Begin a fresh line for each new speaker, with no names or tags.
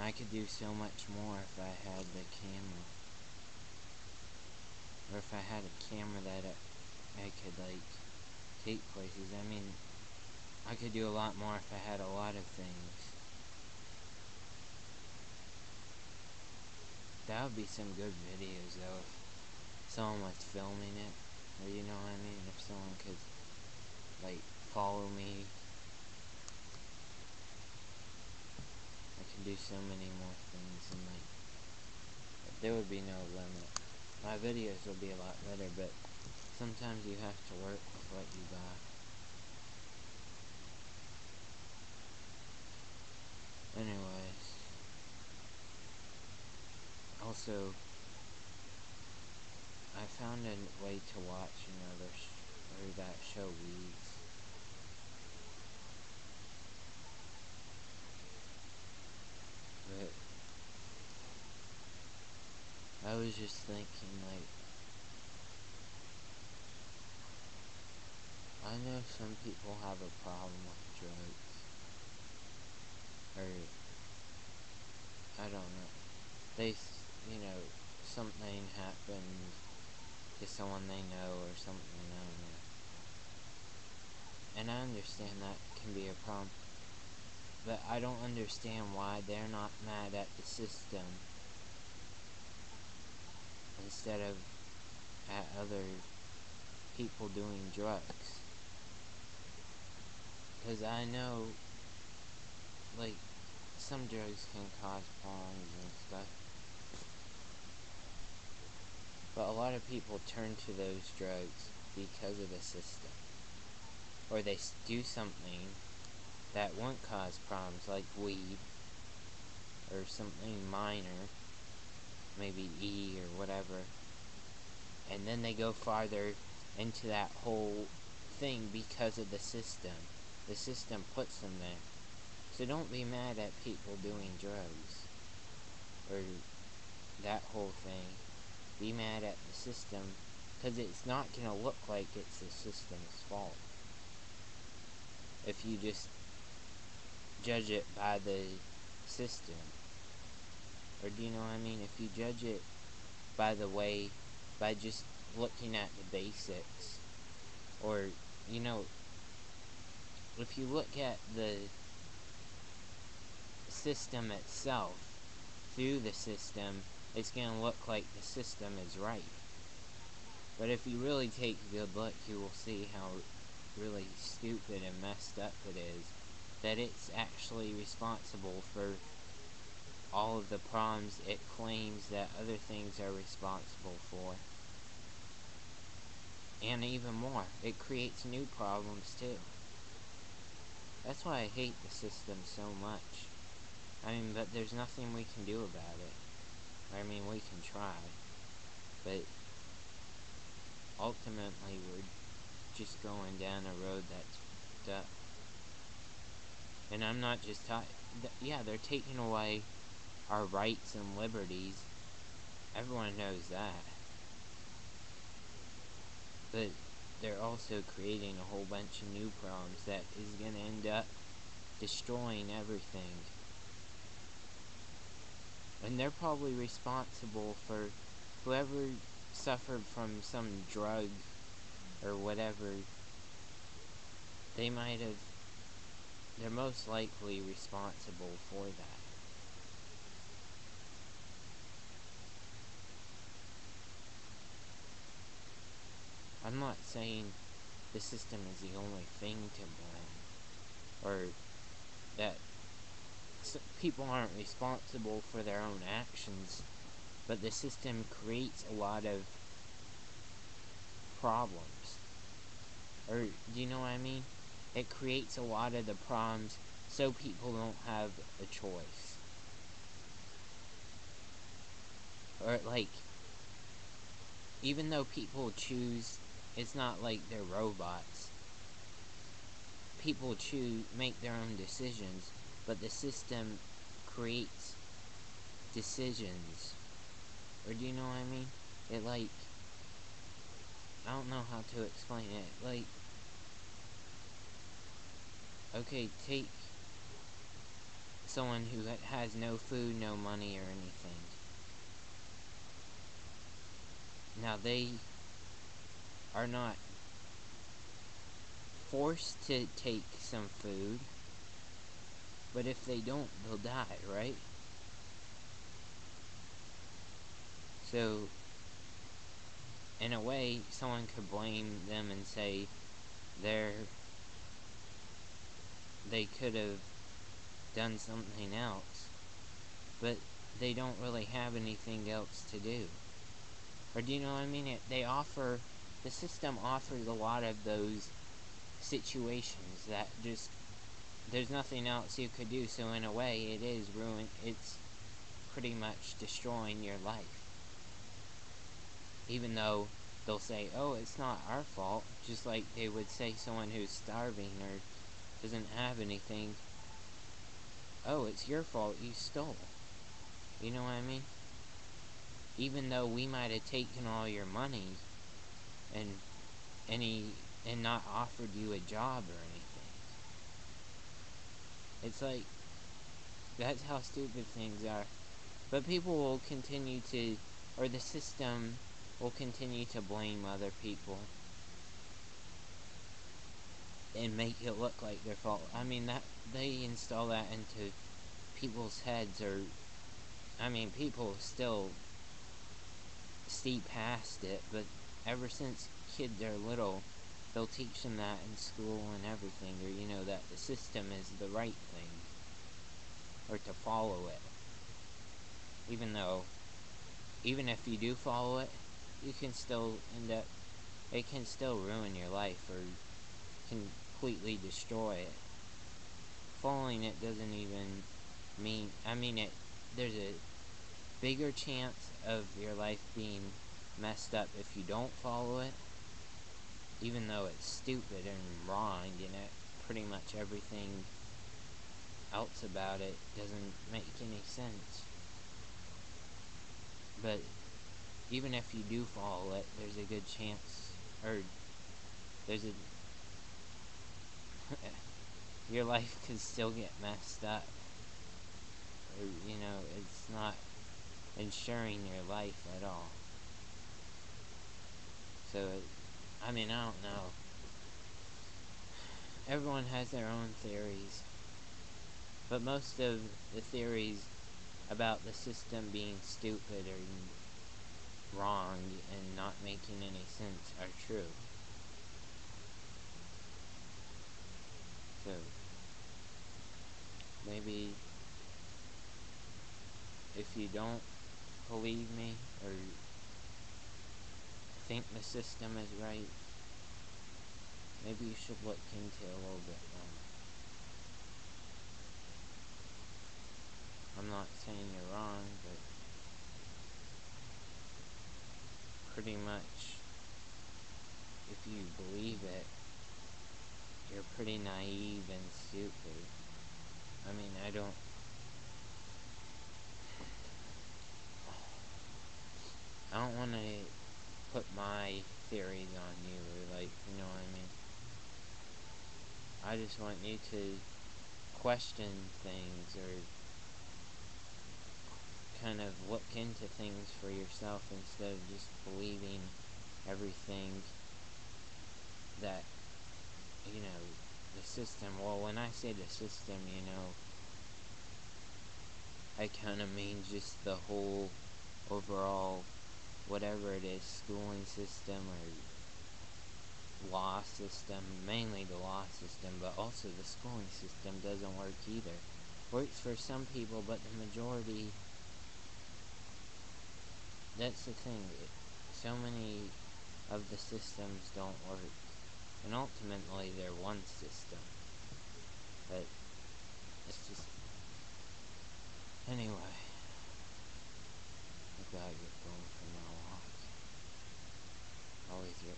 I could do so much more if I had the camera. Or if I had a camera that I could, like, take places. I mean, I could do a lot more if I had a lot of things. That would be some good videos, though, if someone was filming it. Or, you know what I mean? If someone could, like, follow me. I could do so many more things, and, like, there would be no limit. My videos would be a lot better, but sometimes you have to work with what you got. Anyways, also, I found a way to watch that show Weeds. But I was just thinking, like, I know some people have a problem with drugs. Or, I don't know. Something happened to someone they know or something, I don't know. And I understand that can be a problem. But I don't understand why they're not mad at the system instead of at other people doing drugs. Because I know, like, some drugs can cause problems and stuff. But a lot of people turn to those drugs because of the system. Or they do something that won't cause problems, like weed, or something minor, maybe E or whatever, and then they go farther into that whole thing because of the system. The system puts them there. So don't be mad at people doing drugs, or that whole thing. Be mad at the system, because it's not going to look like it's the system's fault if you just judge it by the system. Or do you know what I mean? If you judge it by just looking at the basics, or, if you look at the system itself, through the system, it's going to look like the system is right. But if you really take a good look, you will see how really stupid and messed up it is, that it's actually responsible for all of the problems it claims that other things are responsible for. And even more, it creates new problems too. That's why I hate the system so much. I mean, but there's nothing we can do about it. I mean, we can try, but ultimately we're just going down a road that's fucked up. And I'm not just talking, yeah, they're taking away our rights and liberties. Everyone knows that. But they're also creating a whole bunch of new problems that is going to end up destroying everything. And they're probably responsible for whoever suffered from some drug or whatever. They're most likely responsible for that. I'm not saying the system is the only thing to blame, or that people aren't responsible for their own actions, but the system creates a lot of problems. Or, do you know what I mean? It creates a lot of the problems so people don't have a choice. Or, like, even though people choose, it's not like they're robots. People make their own decisions, but the system creates decisions. Or do you know what I mean? It, like, I don't know how to explain it. Like, okay, take someone who has no food, no money, or anything. Now, they are not forced to take some food, but if they don't, they'll die, right? So, in a way, someone could blame them and say they could have done something else, but they don't really have anything else to do. Or do you know what I mean? The system offers a lot of those situations that just, there's nothing else you could do, so in a way, it's pretty much destroying your life. Even though they'll say, oh, it's not our fault, just like they would say someone who's starving or doesn't have anything, oh, it's your fault, you stole. You know what I mean? Even though we might have taken all your money and not offered you a job or anything. It's like, that's how stupid things are. But people will continue to, or the system will continue to blame other people and make it look like their fault. I mean, that they install that into people's heads, or I mean, people still see past it, but ever since kids are little, they'll teach them that in school and everything, or you know, that the system is the right thing, or to follow it. Even if you do follow it, you can still it can still ruin your life or completely destroy it. Following it doesn't even mean, there's a bigger chance of your life being messed up if you don't follow it, even though it's stupid and wrong, and pretty much everything else about it doesn't make any sense. But even if you do follow it, there's a good chance, or your life could still get messed up, or you know, it's not ensuring your life at all. So I don't know. Everyone has their own theories, but most of the theories about the system being stupid or wrong and not making any sense are true. So maybe if you don't believe me or think the system is right, maybe you should look into it a little bit more. I'm not saying you're wrong, but pretty much if you believe it, you're pretty naive and stupid. I don't want to put my theories on you, or you know what I mean? I just want you to question things, or kind of look into things for yourself instead of just believing everything that, you know, the system. Well, when I say the system, you know, I kind of mean just the whole overall, whatever it is, schooling system or law system, mainly the law system, but also the schooling system doesn't work either. Works for some people, but the majority, that's the thing, so many of the systems don't work, and ultimately they're one system, but it's just, anyway, I gotta get going for my walk. Always get